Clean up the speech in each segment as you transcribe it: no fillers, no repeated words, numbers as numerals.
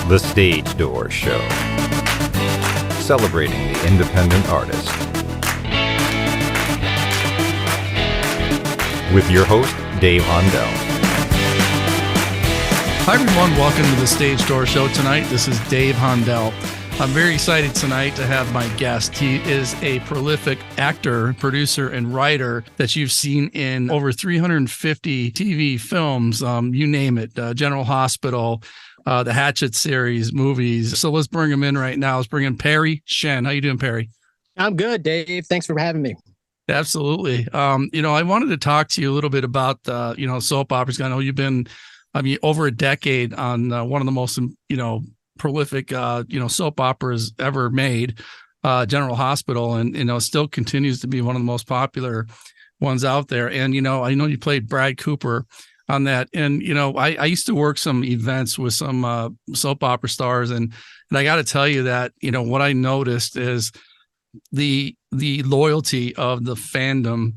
The Stage Door Show, celebrating the independent artist. With your host, Dave Hondell. Hi everyone, welcome to the Stage Door Show tonight. This is Dave Hondell. I'm very excited tonight to have my guest. He is a prolific actor, producer, and writer that you've seen in over 350 TV films, you name it, General Hospital, the Hatchet series, movies. So let's bring him in right now. Let's bring in Parry Shen. How you doing, Parry? I'm good, Dave. Thanks for having me. Absolutely. I wanted to talk to you a little bit about, soap operas. I know you've been, over a decade on one of the most, prolific, soap operas ever made, General Hospital, and, still continues to be one of the most popular ones out there. And, I know you played Brad Cooper on that. And, I used to work some events with some soap opera stars. And I got to tell you that, what I noticed is the loyalty of the fandom,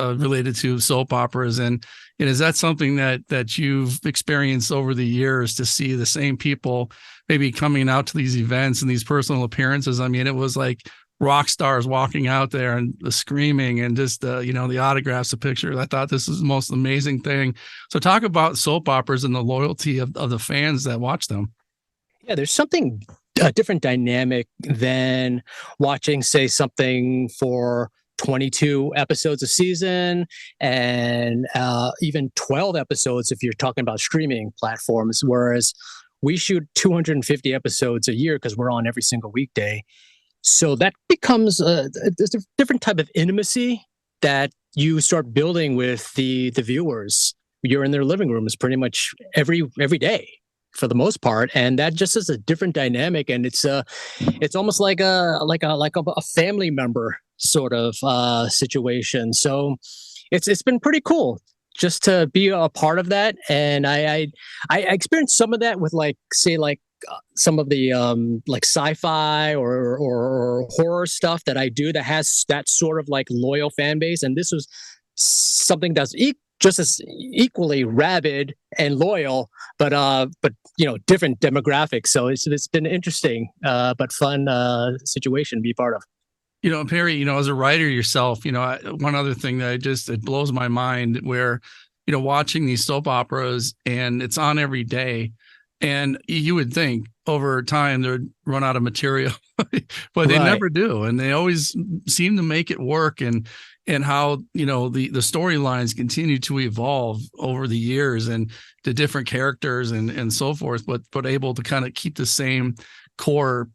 related to soap operas. And is that something that you've experienced over the years, to see the same people maybe coming out to these events and these personal appearances? I mean, it was like rock stars walking out there and the screaming and just the autographs, the pictures. I thought this is the most amazing thing. So talk about soap operas and the loyalty of the fans that watch them. Yeah, there's something a different dynamic than watching, say, something for 22 episodes a season and even 12 episodes if you're talking about streaming platforms, whereas we shoot 250 episodes a year because we're on every single weekday. So that becomes there's a different type of intimacy that you start building with the viewers. You're in their living rooms pretty much every day for the most part, and that just is a different dynamic, and it's almost like a family member sort of situation. So it's been pretty cool just to be a part of that, and I experienced some of that with some of the sci-fi or horror stuff that I do that has that sort of loyal fan base, and this was something that's just as equally rabid and loyal, but different demographics. So it's been an interesting but fun situation to be part of. Parry, as a writer yourself, one other thing that it blows my mind, where watching these soap operas and it's on every day, and you would think over time they would run out of material, but they never do, and they always seem to make it work. And how the storylines continue to evolve over the years and the different characters and so forth, but able to kind of keep the same core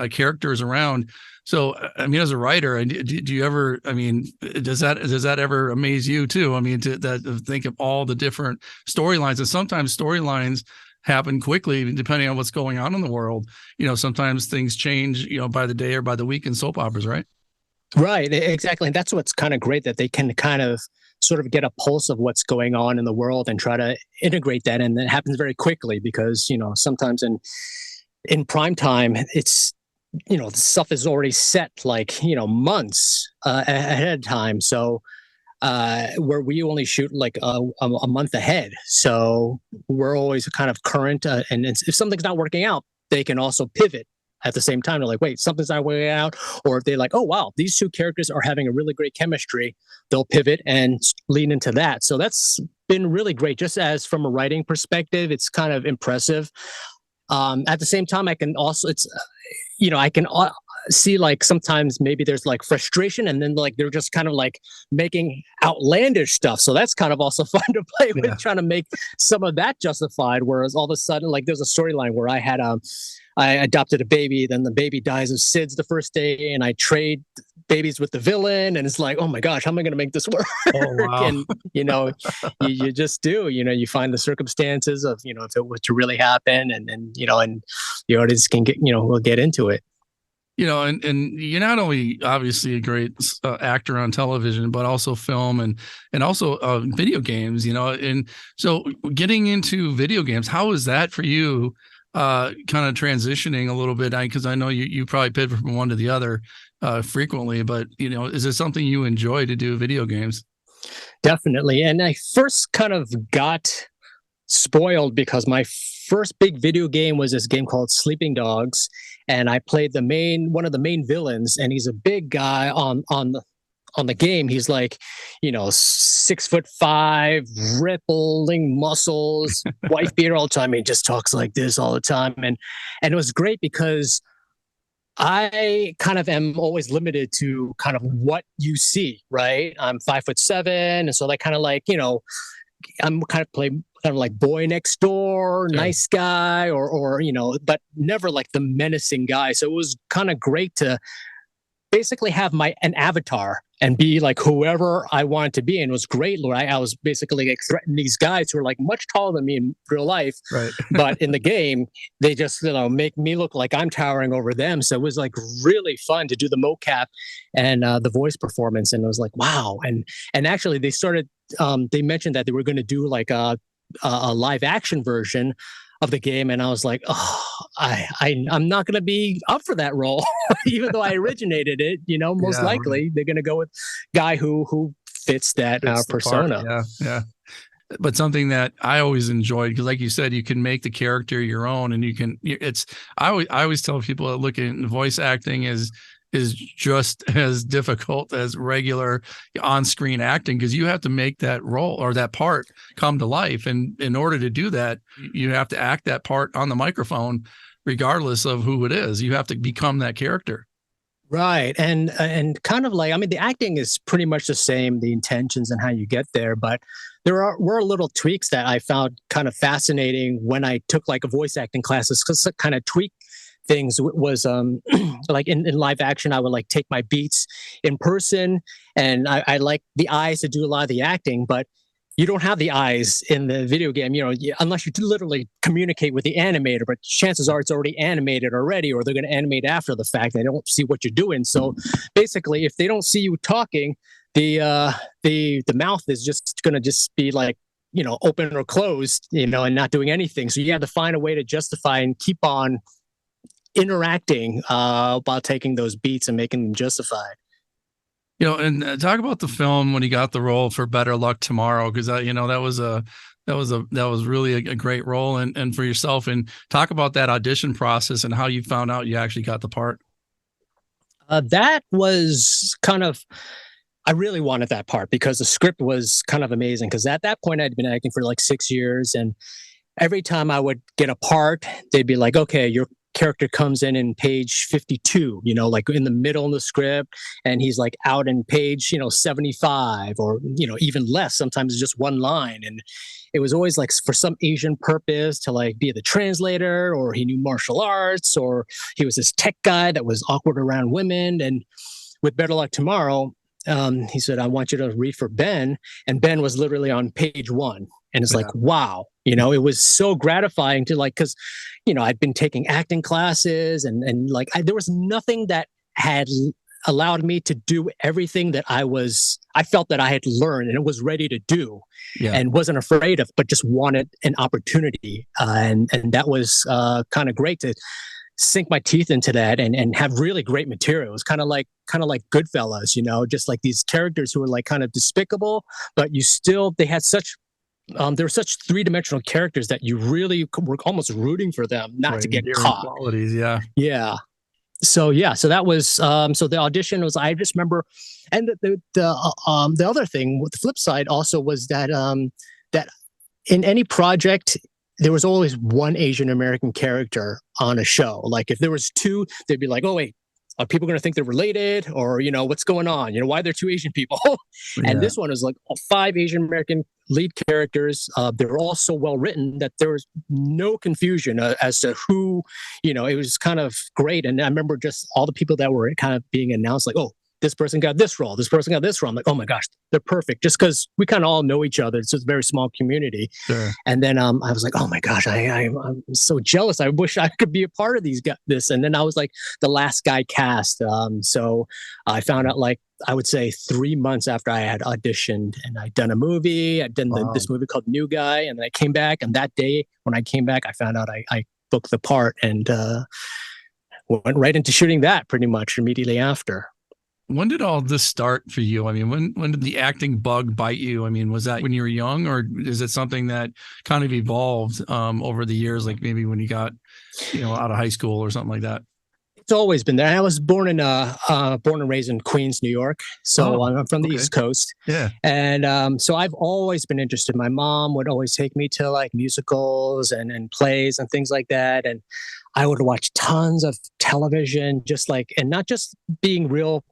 characters around. So as a writer, do you ever, does that ever amaze you too? To think of all the different storylines, and sometimes storylines happen quickly depending on what's going on in the world. Sometimes things change by the day or by the week in soap operas, right? Right, exactly. And that's what's kind of great, that they can kind of sort of get a pulse of what's going on in the world and try to integrate that. And it happens very quickly because, sometimes in prime time, it's, the stuff is already set months ahead of time. So where we only shoot a month ahead. So we're always kind of current. And if something's not working out, they can also pivot at the same time. They're like, wait, something's not working out. Or if they're like, oh, wow, these two characters are having a really great chemistry, they'll pivot and lean into that. So that's been really great. Just as from a writing perspective, it's kind of impressive. At the same time, I can also, see sometimes maybe there's frustration, and then they're just kind of making outlandish stuff. So that's kind of also fun to play with, trying to make some of that justified. Whereas all of a sudden, there's a storyline where I adopted a baby, then the baby dies of SIDS the first day, and I trade babies with the villain, and it's like, oh my gosh, how am I going to make this work? Oh, wow. And you just do, you find the circumstances of, if it was to really happen, and the audience can get, will get into it. And you're not only obviously a great actor on television, but also film and also video games, and so getting into video games, how is that for you? Kind of transitioning a little bit, because I know you probably pivot from one to the other frequently, but is it something you enjoy to do, video games? Definitely. And I first kind of got spoiled because my first big video game was this game called Sleeping Dogs, and I played one of the main villains, and he's a big guy on the game. He's like, 6'5", rippling muscles, white beard all the time. He just talks like this all the time, and it was great because I kind of am always limited to kind of what you see, right? I'm 5'7", and so I kind of like, I'm kind of play kind of like boy next door, nice guy, or but never like the menacing guy. So it was kind of great to basically have an avatar and be like whoever I wanted to be. And it was great. I was basically like threatening these guys who are like much taller than me in real life. Right. But in the game, they just, make me look like I'm towering over them. So it was like really fun to do the mocap and the voice performance. And it was like, wow. And actually they started, they mentioned that they were going to do like a live action version of the game, and I was like, I'm not going to be up for that role, even though I originated it. Most likely they're going to go with guy who fits that persona. Yeah. But something that I always enjoyed, because like you said, you can make the character your own, and I always tell people that looking at voice acting is just as difficult as regular on-screen acting, because you have to make that role or that part come to life. And in order to do that, you have to act that part on the microphone, regardless of who it is. You have to become that character. Right. And kind of like, the acting is pretty much the same, the intentions and how you get there, but were little tweaks that I found kind of fascinating when I took like a voice acting classes, because kind of tweak things was like in live action, I would like take my beats in person, and I like the eyes to do a lot of the acting, but you don't have the eyes in the video game, unless you literally communicate with the animator, but chances are it's already animated already, or they're going to animate after the fact. They don't see what you're doing. So basically, if they don't see you talking, the mouth is just going to just be like, open or closed, and not doing anything. So you have to find a way to justify and keep on interacting while taking those beats and making them justified. And talk about the film when he got the role for Better Luck Tomorrow, because that was really a great role, and for yourself, and talk about that audition process and how you found out you actually got the part. That was kind of, I really wanted that part because the script was kind of amazing, because at that point I'd been acting for like 6 years, and every time I would get a part, they'd be like, okay, your character comes in page 52, like in the middle of the script, and he's like out in page, 75, or, even less. Sometimes it's just one line. And it was always like for some Asian purpose to like be the translator, or he knew martial arts, or he was this tech guy that was awkward around women. And with Better Luck Tomorrow, he said, I want you to read for Ben. And Ben was literally on page 1. And it's like, wow, it was so gratifying to like, because, I'd been taking acting classes, and like, there was nothing that had allowed me to do everything that I felt that I had learned and was ready to do, and wasn't afraid of, but just wanted an opportunity. And that was kind of great to sink my teeth into that and have really great material. It was kind of like Goodfellas, just like these characters who were like kind of despicable, but they had such they were such three-dimensional characters that you really were almost rooting for them not to get caught. Qualities, yeah. So that was so the audition was, I just remember, and the other thing with the flip side also was that that in any project there was always one Asian American character on a show. Like if there was two, they'd be like, oh wait, are people going to think they're related, or what's going on? Why are there two Asian people? And this one is like 5 Asian American lead characters. They're all so well written that there was no confusion as to who. It was kind of great. And I remember just all the people that were kind of being announced, like, oh, this person got this role, this person got this role. I'm like, oh my gosh, they're perfect. Just because we kind of all know each other. It's just a very small community. Sure. And then I was like, oh my gosh, I'm so jealous. I wish I could be a part of this. And then I was like the last guy cast. So I found out, like, I would say 3 months after I had auditioned, and I'd done a movie. I'd done this movie called New Guy. And then I came back. And that day when I came back, I found out I booked the part, and went right into shooting that pretty much immediately after. when did all this start for you? I mean, when did the acting bug bite you? I mean, was that when you were young, or is it something that kind of evolved over the years, like maybe when you got, out of high school or something like that? It's always been there. I was born and raised in Queens, New York. So I'm from the East Coast. Yeah. And so I've always been interested. My mom would always take me to like musicals and plays and things like that. And I would watch tons of television, and not just being real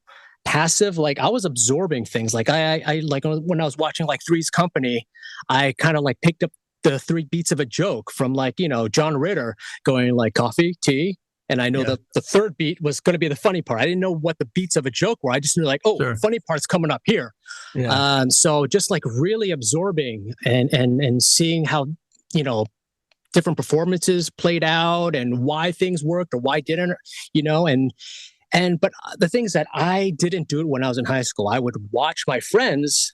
passive. Like I was absorbing things. Like I like when I was watching like Three's Company, I kind of like picked up the three beats of a joke from like, John Ritter going like coffee, tea. And I know that the third beat was going to be the funny part. I didn't know what the beats of a joke were. I just knew like, funny part's coming up here. Yeah. So just like really absorbing and seeing how, different performances played out and why things worked or why didn't, but the things that I didn't do it when I was in high school, I would watch my friends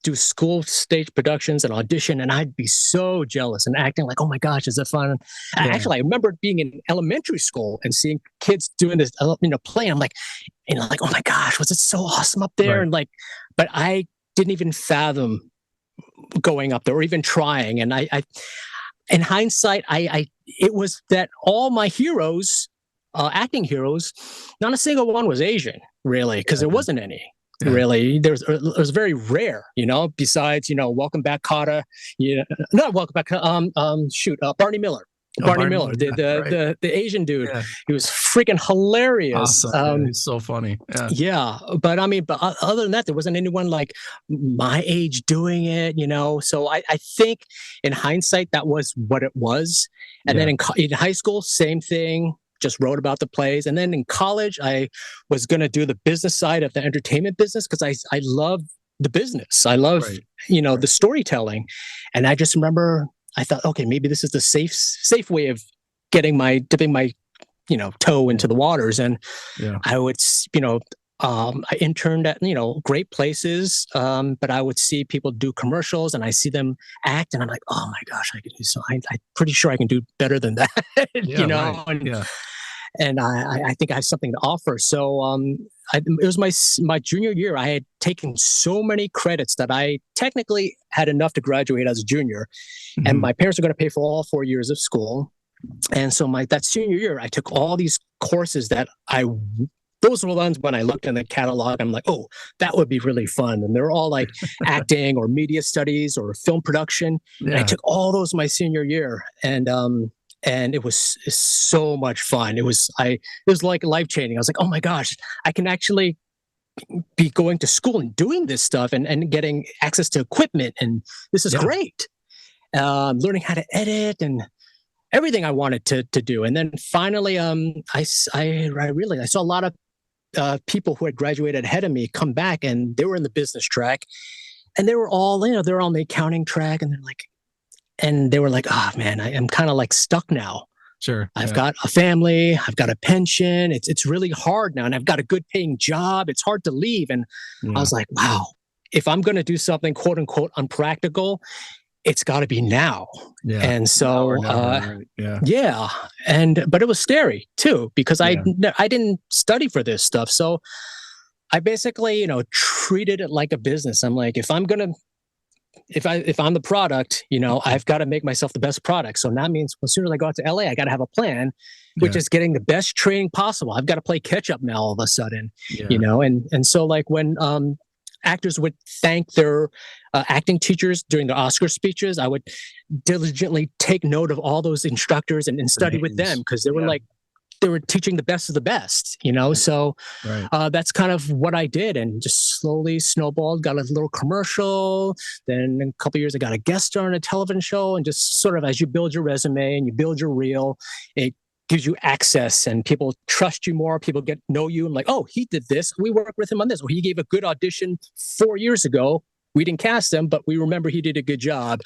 do school stage productions and audition, and I'd be so jealous and acting like, oh my gosh, is that fun? Yeah. Actually, I remember being in elementary school and seeing kids doing this, play. I'm like, oh my gosh, was it so awesome up there? Right. And like, but I didn't even fathom going up there or even trying. And I in hindsight, it was that all my heroes, acting heroes, not a single one was Asian, really, because there wasn't any. Yeah. Really, it was very rare, besides, Welcome Back, Kotta, not Welcome Back, Barney Miller. Barney Miller, the Asian dude, he was freaking hilarious. Awesome. He's so funny. Yeah. But I mean, other than that, there wasn't anyone like my age doing it, So I think in hindsight, that was what it was. And then in high school, same thing. Just wrote about the plays. And then in college, I was going to do the business side of the entertainment business because I love the business. I love, the storytelling. And I just remember I thought, okay, maybe this is the safe way of dipping my, toe into the waters. And I would, I interned at, great places, but I would see people do commercials and I see them act and I'm like, oh my gosh, I could do so. I'm pretty sure I can do better than that, And I think I have something to offer. So it was my junior year. I had taken so many credits that I technically had enough to graduate as a junior. Mm-hmm. And my parents were going to pay for all 4 years of school. And so that senior year, I took all these courses those were the ones when I looked in the catalog, I'm like, oh, that would be really fun. And they're all like acting or media studies or film production. Yeah. And I took all those my senior year. And it was so much fun. It was like life-changing. I was like, oh my gosh, I can actually be going to school and doing this stuff and getting access to equipment. And this is great. Learning how to edit and everything I wanted to do. And then finally, I saw a lot of people who had graduated ahead of me come back and they were in the business track and they were all, they're on the accounting track and they were like, oh man, I am kind of like stuck now. Sure. I've got a family, I've got a pension. It's really hard now. And I've got a good paying job. It's hard to leave. And I was like, wow, if I'm going to do something quote unquote unpractical, it's got to be now. Yeah. And so, but it was scary too, because I didn't study for this stuff. So I basically, treated it like a business. I'm like, if I'm the product, I've got to make myself the best product. So that means as soon as I go out to LA, I got to have a plan, which is getting the best training possible. I've got to play catch up now all of a sudden, and so like when, actors would thank their acting teachers during the Oscar speeches, I would diligently take note of all those instructors and study with them because they were they were teaching the best of the best, So that's kind of what I did and just slowly snowballed, got a little commercial. Then in a couple of years, I got a guest star on a television show and just sort of as you build your resume and you build your reel, it gives you access and people trust you more. People know you and like, oh, he did this. We worked with him on this. Or he gave a good audition 4 years ago. We didn't cast him, but we remember he did a good job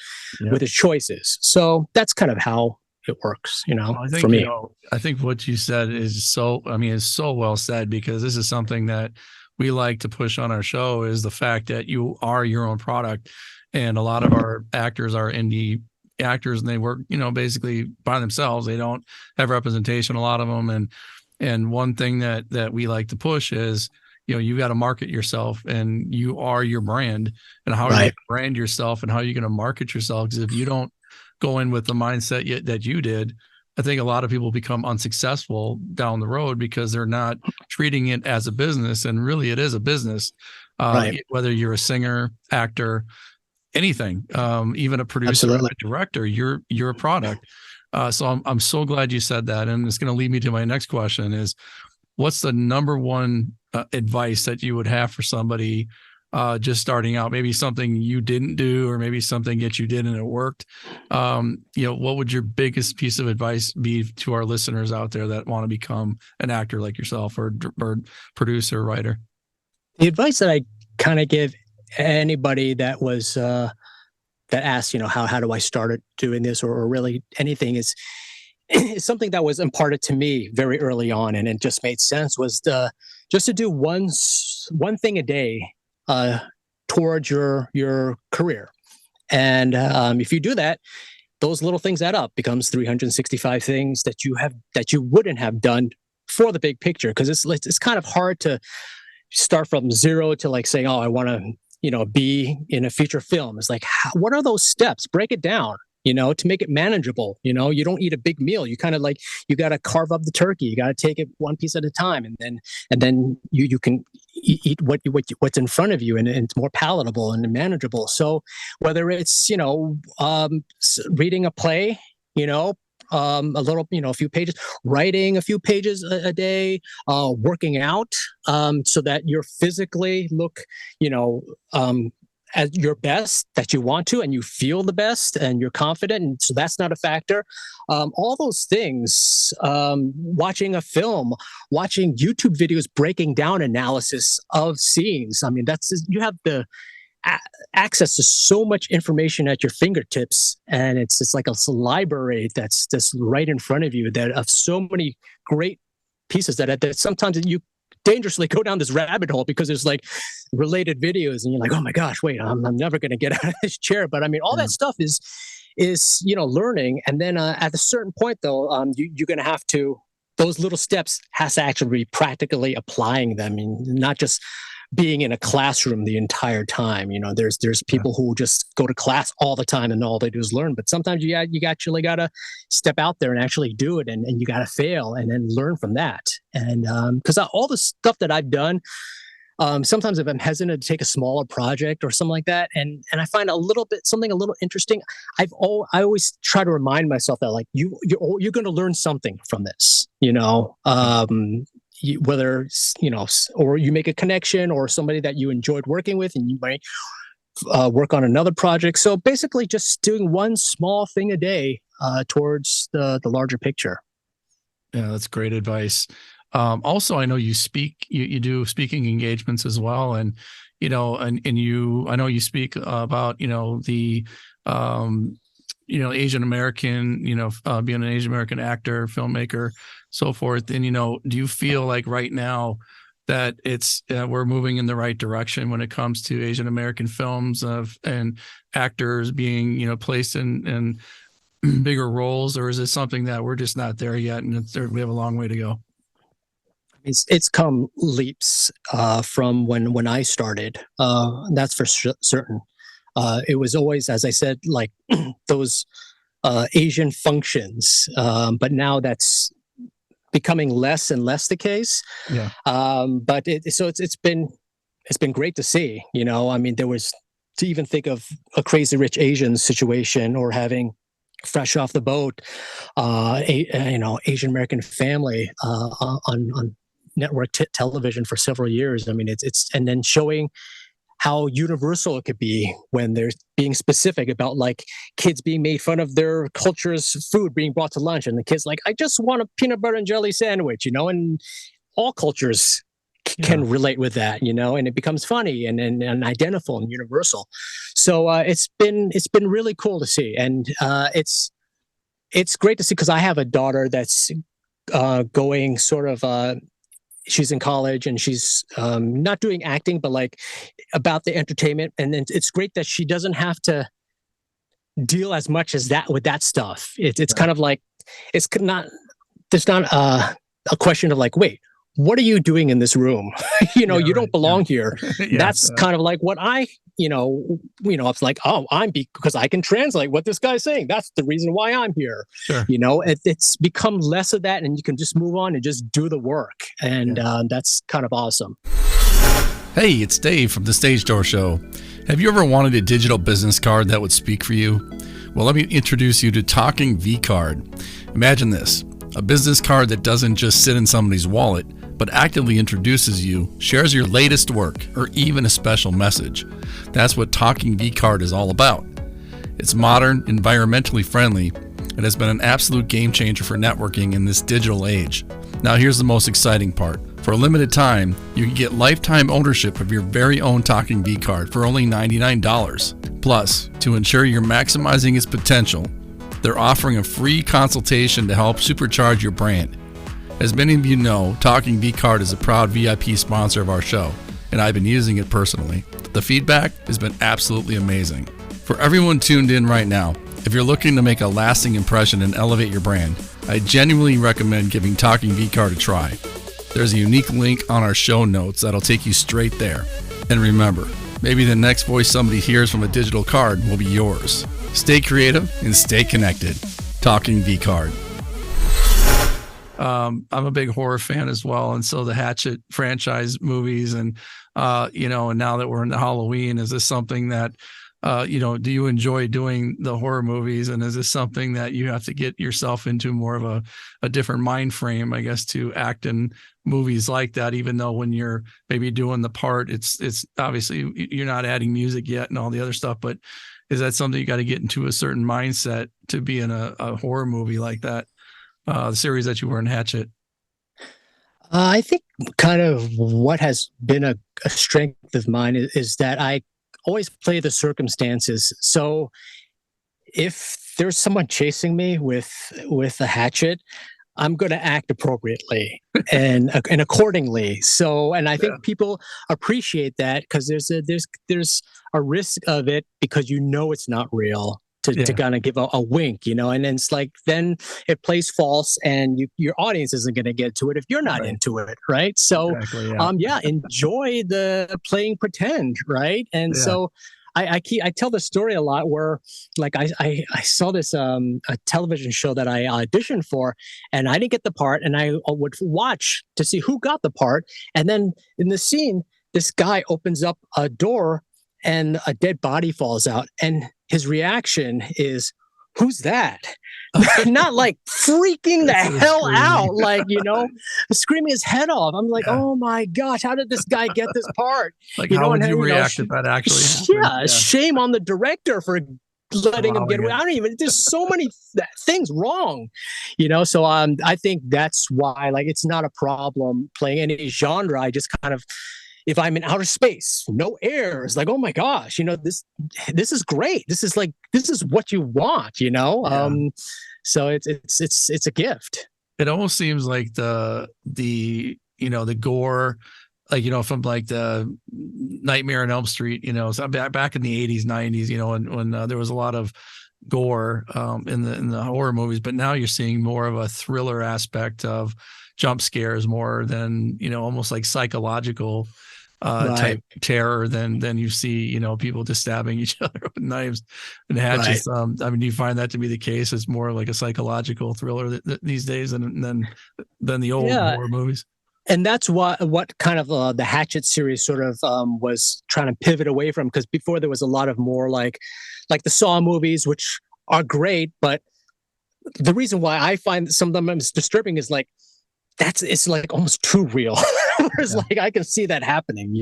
with his choices. So that's kind of how it works, for me. I think what you said is so well said, because this is something that we like to push on our show is the fact that you are your own product. And a lot of our actors are indie actors and they work, basically by themselves. They don't have representation, a lot of them. And one thing that we like to push is, you got to market yourself, and you are your brand. And how are you Right. going to brand yourself, and how are you going to market yourself? Because if you don't go in with the mindset that you did, I think a lot of people become unsuccessful down the road because they're not treating it as a business. And really, it is a business. Right. Whether you're a singer, actor, anything, even a producer, Absolutely. a director, you're a product. So I'm so glad you said that, and it's going to lead me to my next question: is what's the number one advice that you would have for somebody just starting out? Maybe something you didn't do, or maybe something that you did and it worked. What would your biggest piece of advice be to our listeners out there that want to become an actor like yourself, or producer, writer? The advice that I kind of give anybody that was that asked, how do I start doing this, or really anything, is something that was imparted to me very early on, and it just made sense, was just to do one thing a day towards your career. And if you do that, those little things add up, becomes 365 things that you wouldn't have done for the big picture. Because it's kind of hard to start from zero to like saying, oh, I want to be in a feature film. It's like, what are those steps? Break it down, to make it manageable. You don't eat a big meal. You kind of like, you got to carve up the turkey. You got to take it one piece at a time, and then you can eat what's in front of you, and it's more palatable and manageable. So whether it's reading a play, a little, a few pages, writing a few pages a day, working out, so that you're physically look, at your best that you want to, and you feel the best, and you're confident. And so that's not a factor. All those things, watching a film, watching YouTube videos, breaking down analysis of scenes. I mean, you have the access to so much information at your fingertips, and it's like a library that's just right in front of you, that of so many great pieces that sometimes you dangerously go down this rabbit hole because there's like related videos, and you're like, oh my gosh, wait, I'm never going to get out of this chair. But I mean, all that stuff is learning. And then at a certain point though, you're going to have to, those little steps has to actually be practically applying them, and not just being in a classroom the entire time. There's people who just go to class all the time and all they do is learn. But sometimes you actually got to step out there and actually do it, and you got to fail and then learn from that. And because all the stuff that I've done, sometimes if I'm hesitant to take a smaller project or something like that, and I find something a little interesting, I always try to remind myself that like you're going to learn something from this, whether or you make a connection, or somebody that you enjoyed working with, and you might work on another project. So basically just doing one small thing a day towards the larger picture. Yeah, that's great advice. Also, I know you speak, you do speaking engagements as well. And, I know you speak about, the, Asian American, being an Asian American actor, filmmaker, so forth. And, do you feel like right now that we're moving in the right direction when it comes to Asian American films and actors being, placed in bigger roles, or is it something that we're just not there yet, and we have a long way to go? It's come leaps from when I started. That's for certain. It was always, as I said, like those Asian functions, but now that's becoming less and less the case. Yeah. But it's been great to see. I mean, there was, to even think of a Crazy Rich Asians situation, or having fresh off the boat, Asian American family on network television for several years. I mean, it's and then showing how universal it could be when they're being specific about like kids being made fun of their culture's food being brought to lunch, and the kids like, I just want a peanut butter and jelly sandwich, and all cultures can relate with that, and it becomes funny and identical and universal. So it's been really cool to see, and it's great to see, because I have a daughter that's going sort of she's in college, and she's not doing acting, but like about the entertainment. And then it's great that she doesn't have to deal as much as that with that stuff. It's kind of like, there's not a question of like, wait, what are you doing in this room? You Yeah, don't belong here. Yeah, That's kind of like what I, it's like, oh, because I can translate what this guy's saying. That's the reason why I'm here. sure. It's become less of that, and you can just move on and just do the work. And that's kind of awesome. Hey, it's Dave from the Stage Door Show. Have you ever wanted a digital business card that would speak for you? Well, let me introduce you to TalkingVCard. Imagine this, a business card that doesn't just sit in somebody's wallet, but actively introduces you, shares your latest work, or even a special message. That's what TalkingVCard is all about. It's modern, environmentally friendly, and has been an absolute game changer for networking in this digital age. Now here's the most exciting part. For a limited time, you can get lifetime ownership of your very own TalkingVCard for only $99. Plus, to ensure you're maximizing its potential, they're offering a free consultation to help supercharge your brand. As many of you know, TalkingVCard is a proud VIP sponsor of our show, and I've been using it personally. The feedback has been absolutely amazing. For everyone tuned in right now, if you're looking to make a lasting impression and elevate your brand, I genuinely recommend giving TalkingVCard a try. There's a unique link on our show notes that'll take you straight there. And remember, maybe the next voice somebody hears from a digital card will be yours. Stay creative and stay connected. TalkingVCard. I'm a big horror fan as well, and so the Hatchet franchise movies, and and now that we're into Halloween, is this something that do you enjoy doing the horror movies, and is this something that you have to get yourself into more of a different mind frame, I guess, to act in movies like that? Even though when you're maybe doing the part, it's obviously you're not adding music yet and all the other stuff, but is that something you got to get into a certain mindset to be in a horror movie like that? The series that you were in, Hatchet. I think kind of what has been a strength of mine is that I always play the circumstances. So if there's someone chasing me with a hatchet, I'm going to act appropriately and accordingly. So, and I think people appreciate that because there's a risk of it because it's not real. To kind of give a wink, and then it's like, then it plays false and your audience isn't going to get to it if you're not into it, right? So, Exactly, enjoy the playing pretend, right? And so I tell the story a lot where, like, I saw this a television show that I auditioned for, and I didn't get the part, and I would watch to see who got the part, and then in the scene, this guy opens up a door and a dead body falls out, and his reaction is, "Who's that?" Not like freaking the hell out, like, screaming his head off. I'm like, oh my gosh, how did this guy get this part? Like, how would you react if that actually happened? Yeah, shame on the director for letting him get away. There's so many things wrong, so I think that's why, like, it's not a problem playing any genre. I just kind of, if I'm in outer space, no air, it's like, oh my gosh, this is great. This is what you want, so it's a gift. It almost seems like the gore, like, from like the Nightmare on Elm Street, so back in the 80s, 90s, when there was a lot of gore in the horror movies, but now you're seeing more of a thriller aspect of jump scares more than, almost like psychological type terror than you see, people just stabbing each other with knives and hatchets. Do you find that to be the case? It's more like a psychological thriller these days than the old horror movies. And that's what kind of the Hatchet series sort of was trying to pivot away from, because before there was a lot of more like the Saw movies, which are great, but the reason why I find some of them disturbing is like, it's like almost too real. Whereas like I can see that happening,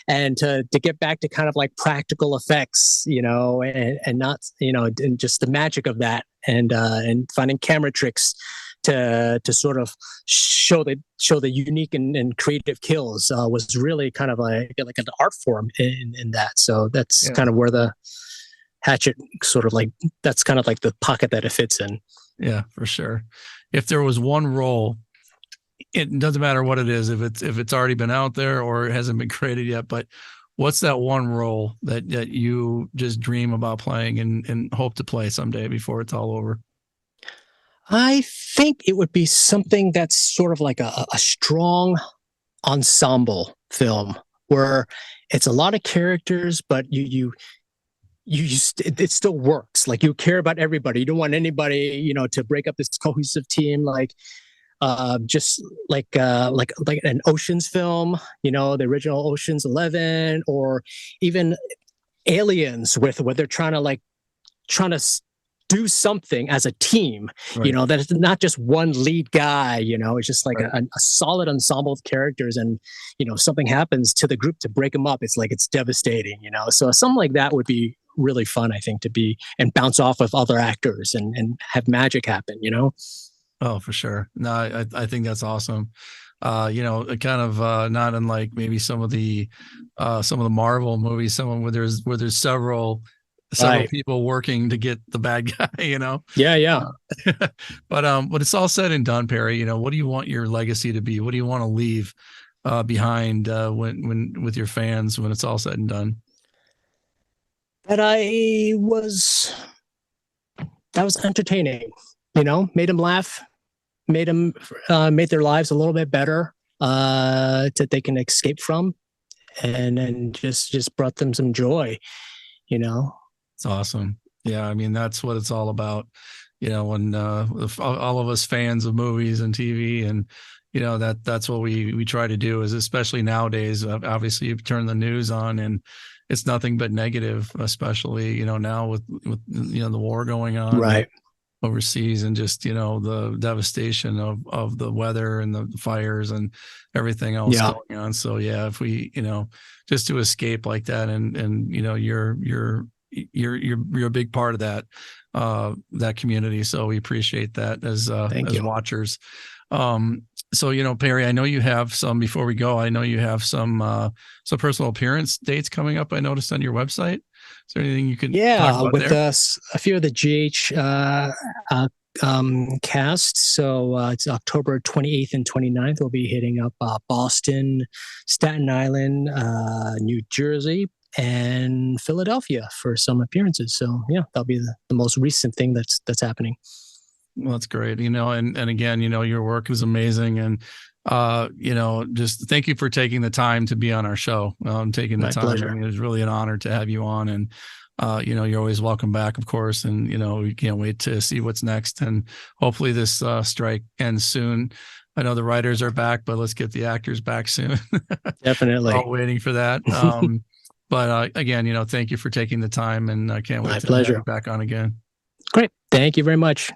and to get back to kind of like practical effects, and not, and just the magic of that, and finding camera tricks to sort of show the unique and creative kills was really kind of like an art form in that. So that's kind of where the Hatchet sort of like, that's kind of like the pocket that it fits in. Yeah, for sure. If there was one role, it doesn't matter what it is, if it's already been out there or it hasn't been created yet, but what's that one role that you just dream about playing and hope to play someday before it's all over? I think it would be something that's sort of like a strong ensemble film where it's a lot of characters, but it still works. Like you care about everybody. You don't want anybody, to break up this cohesive team. Like just like an Ocean's film, the original Ocean's 11, or even Aliens, where they're trying to do something as a team, Right. that it's not just one lead guy, it's just like Right. a solid ensemble of characters, and, something happens to the group to break them up. It's devastating, so something like that would be really fun, I think, to be and bounce off of other actors and have magic happen, Oh, for sure. No, I think that's awesome. It kind of not unlike maybe some of the Marvel movies, someone where there's several Right. people working to get the bad guy, Yeah. but it's all said and done, Perry. What do you want your legacy to be? What do you want to leave behind when with your fans when it's all said and done? That was entertaining, made them laugh, made their lives a little bit better, that they can escape from, and just brought them some joy, It's awesome. Yeah, I mean that's what it's all about. When all of us fans of movies and TV, and that's what we try to do. Is especially nowadays. Obviously, you turn the news on and it's nothing but negative, especially now with the war going on Right. overseas, and just the devastation of the weather and the fires and everything else Yeah. going on. So yeah, if we just to escape like that, and you're a big part of that community, so we appreciate that as Thank you. watchers. So Perry, I know you have some, before we go, I know you have some personal appearance dates coming up, I noticed on your website. Is there anything you can talk about with there? a few of the GH cast. So it's October 28th and 29th. We'll be hitting up Boston, Staten Island, New Jersey, and Philadelphia for some appearances. So yeah, that'll be the most recent thing that's happening. Well, that's great. And again, your work is amazing. And, just thank you for taking the time to be on our show, taking the My time. pleasure. I mean, it was really an honor to have you on, and, you're always welcome back, of course. And, we can't wait to see what's next. And hopefully this strike ends soon. I know the writers are back, but let's get the actors back soon. Definitely. All waiting for that. But again, thank you for taking the time, and I can't wait My to have pleasure. you back on again. Great. Thank you very much.